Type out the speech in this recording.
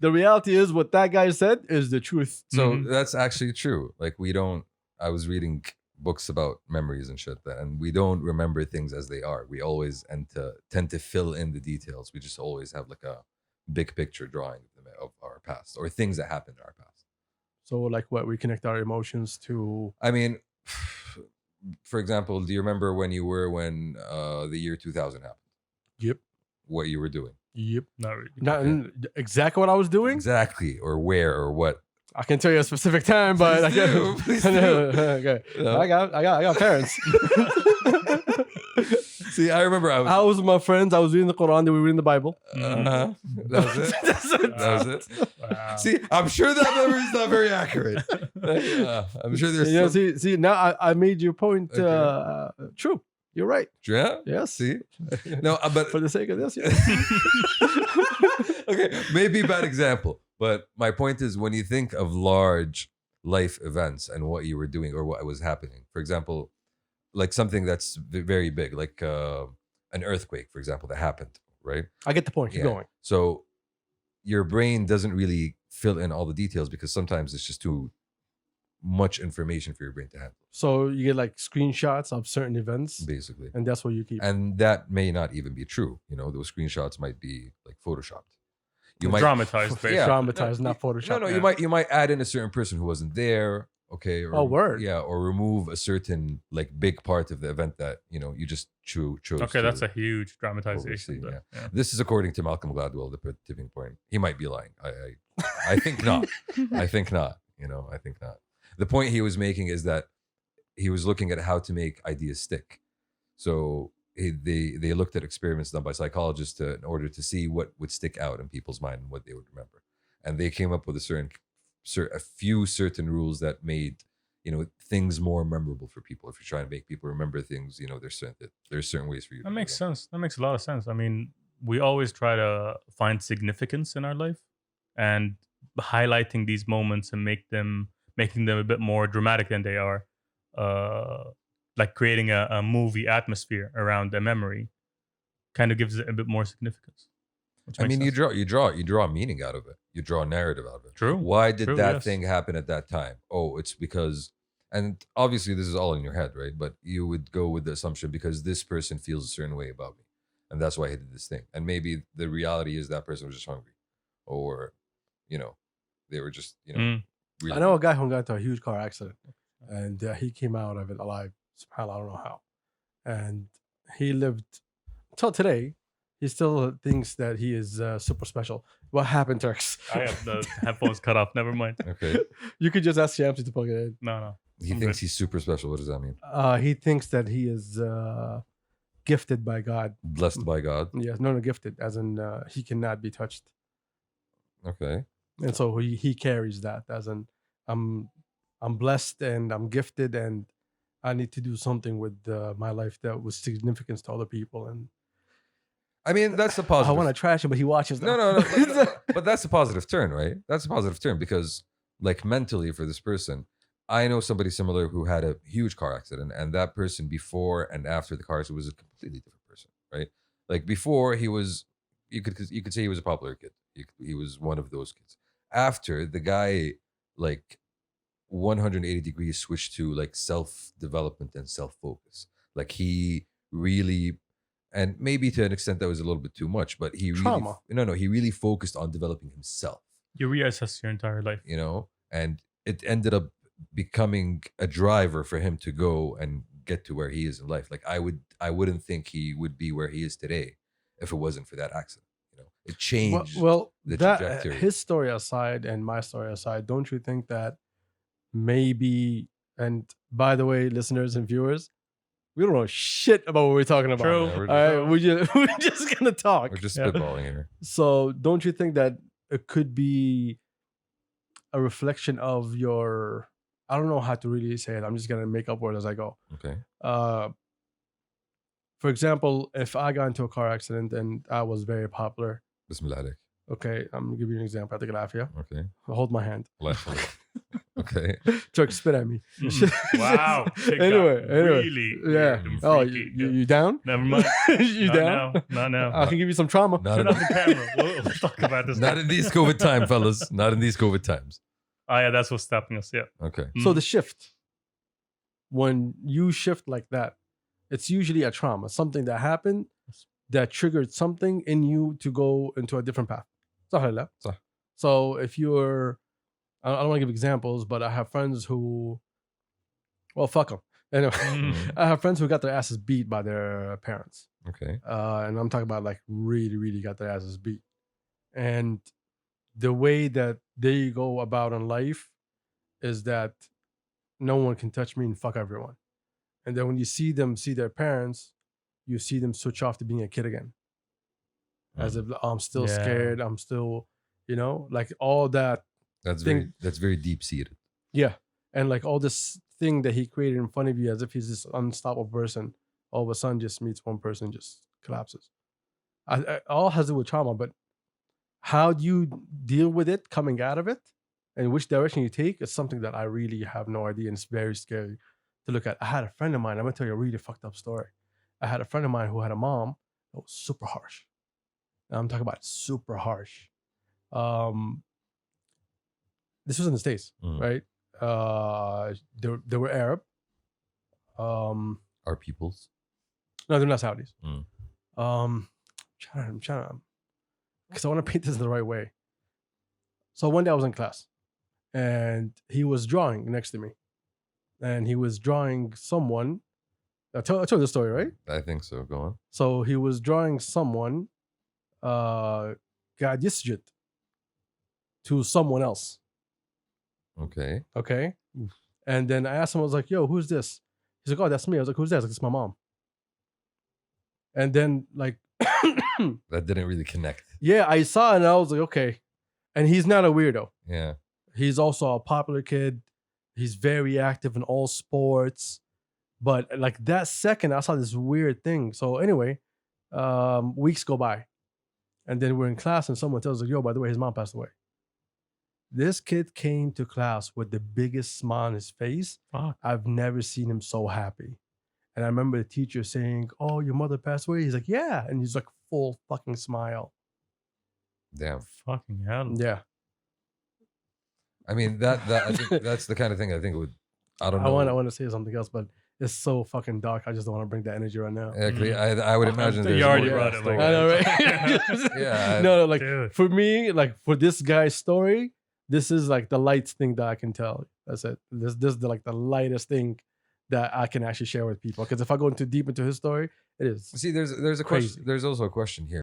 the reality is what that guy said is the truth. So that's actually true. Like I was reading books about memories and shit, and we don't remember things as they are. We always tend to fill in the details. We just always have like a big picture drawing of our past or things that happened in our past. So like what, we connect our emotions to. I mean, for example, do you remember when the year 2000 happened? Yep. What you were doing? Yep. Not really. Not exactly what I was doing. Exactly, or where or what? I can tell you a specific time, but Please do. Okay. No. I got parents. See, I remember I was with my friends. I was reading the Quran. They were reading the Bible. That was it. That was it. Wow. See, I'm sure that memory is not very accurate. I'm sure there's. Yeah, some... see. Now I made your point Okay. true. You're right. Yeah. Yes. See. No, but For the sake of this, yes. okay, maybe bad example, but my point is when you think of large life events and what you were doing or what was happening, for example, like something that's very big, like an earthquake, for example, that happened, right? I get the point. Keep going. So your brain doesn't really fill in all the details because sometimes it's just too much information for your brain to handle. So you get like screenshots of certain events, basically, and that's what you keep. and that may not even be true. You know, those screenshots might be like photoshopped. You might Dramatized, basically. Yeah. Dramatized, not Photoshop. No, you might add in a certain person who wasn't there. Okay. Or, word. Yeah, or remove a certain like big part of the event that you just chose. Okay, that's a huge oversee, dramatization. But, yeah. This is according to Malcolm Gladwell, the tipping point. He might be lying. I think not. I think not. I think not. The point he was making is that he was looking at how to make ideas stick. So they looked at experiments done by psychologists in order to see what would stick out in people's mind and what they would remember. And they came up with a few certain rules that made things more memorable for people. If you're trying to make people remember things, there's certain ways for you. That makes sense. That makes a lot of sense. I mean, we always try to find significance in our life, and highlighting these moments and making them a bit more dramatic than they are, like creating a movie atmosphere around a memory, kind of gives it a bit more significance. I mean, you draw meaning out of it. You draw a narrative out of it. True. Why did that yes. thing happen at that time? Oh, it's because, and obviously this is all in your head, right? But you would go with the assumption because this person feels a certain way about me, and that's why he did this thing. And maybe the reality is that person was just hungry, or they were just Really I know a guy who got into a huge car accident, and he came out of it alive. I don't know how, and he lived till today. He still thinks that he is super special. What happened, Turks? I have the headphones cut off. Never mind. Okay. You could just ask Shamsi to plug it in. No. He thinks he's super special. What does that mean? He thinks that he is gifted by God. Blessed by God. Yes, no, gifted, as in he cannot be touched. Okay. And so he carries that as in I'm blessed and I'm gifted and I need to do something with my life that was significance to other people. And I mean, that's a positive. I want to trash him, but he watches. No. But that's a positive turn, right? That's a positive turn because, like, mentally for this person, I know somebody similar who had a huge car accident, and that person before and after the car accident was a completely different person, right? Like before, he was you could say he was a popular kid. He was one of those kids. After, the guy, like, 180 degrees switched to like self-development and self-focus. Like he really, and maybe to an extent that was a little bit too much, but he Trauma. he really focused on developing himself, You reassess your entire life. and it ended up becoming a driver for him to go and get to where he is in life. Like I wouldn't think he would be where he is today if it wasn't for that accident. It changed Well, the that trajectory. his story aside and my story aside, don't you think that maybe? And by the way, listeners and viewers, we don't know shit about what we're talking about. True. Yeah, All right, we're just gonna talk. we're just Yeah. spitballing here. So, don't you think that it could be a reflection of your? I don't know how to really say it. I'm just gonna make up words as I go. Okay. For example, if I got into a car accident and I was very popular, Bismillah alaik. okay, I'm gonna give you an example. I think Alafia. Okay. Hold my hand. Allah yahfazek. Okay. Truck spit at me. Wow. It got Anyway. really Yeah. weird and Oh, freaky. you down? Never mind. You Not down? now. Not now. I can give you some trauma. Not Turn in, off the camera. We'll talk about this. not in these COVID times, fellas. Not in these COVID times. Oh yeah, that's what's stopping us. Yeah. Okay. So Mm. the shift, when you shift like that, it's usually a trauma, something that happened that triggered something in you to go into a different path. صح ولا لا? صح. So if you're, I don't want to give examples, but I have friends who, well, fuck them. Anyway, Mm. I have friends who got their asses beat by their parents. Okay. And I'm talking about like really, really got their asses beat. And the way that they go about in life is that no one can touch me and fuck everyone. And then when you see them see their parents, you see them switch off to being a kid again. As if I'm still Yeah. scared, I'm still, like all that. That's Think- very deep seated. Yeah. And like all this thing that he created in front of you as if he's this unstoppable person, all of a sudden just meets one person, just collapses. All has to do with trauma, but how do you deal with it coming out of it and which direction you take is something that I really have no idea. And it's very scary to look at. I had a friend of mine, I'm going to tell you a really fucked up story. I had a friend of mine who had a mom that was super harsh. And I'm talking about super harsh. This was in the States, Mm. right? They were Arab. Our peoples. No, they're not Saudis. Mm. I'm trying to, because I want to paint this in the right way. So one day I was in class, and he was drawing next to me, and he was drawing someone. I told the story, right? I think so. Go on. So he was drawing someone, قاعد يسجد to someone else. Okay. Okay. And then I asked him, I was like, yo, who's this? He's like, oh, that's me. I was like, who's that? I was like, it's my mom. And then, like, That didn't really connect. yeah, I saw it and I was like, okay. And he's not a weirdo. Yeah. He's also a popular kid. He's very active in all sports. But like that second, I saw this weird thing. So anyway, weeks go by. And then we're in class and someone tells us, yo, by the way, his mom passed away. This kid came to class with the biggest smile on his face. Fuck. I've never seen him so happy. And I remember the teacher saying, oh, your mother passed away? He's like, yeah. And he's like full fucking smile. Damn. Fucking hell. Yeah. I mean I think that's the kind of thing I think would. I don't know. I want to say something else, but it's so fucking dark. I just don't want to bring that energy right now. Actually, I would imagine You there's already more brought it story. like I know, that. right? Yeah, No, like Dude. for me, like for this guy's story, this is like the light thing that I can tell. That's it. This is the lightest thing that I can actually share with people. Because if I go into deep into his story, it is. See, there's a Crazy. question. There's also a question here.